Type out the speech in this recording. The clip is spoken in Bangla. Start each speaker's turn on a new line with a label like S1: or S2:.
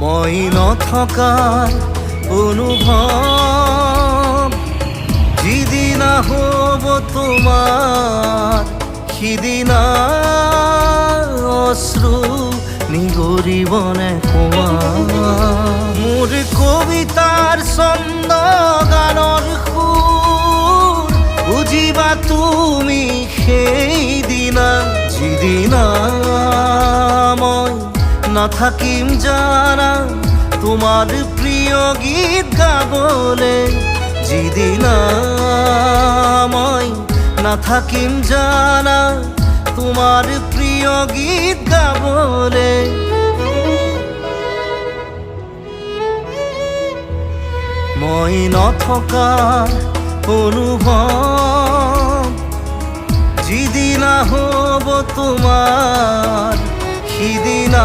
S1: মই নথকাৰ অনুভৱ যিদিনা হ'ব তোমাৰ সিদিনা অশ্ৰু নিগৰিবনে কোৱা মোৰ কবিতাৰ ছন্দ গানৰ সুৰ বুজিবা তুমি সেইদিনা যিদিনা মই নাথাকিম জানা তোমার প্রিয় গীত গাবলে যিদিনা মই নাথাকিম জানা তোমার প্রিয় গীত গাবলে মই নথকাৰ অনুভৱ যিদিনা হ'ব তোমাৰ সিদিনা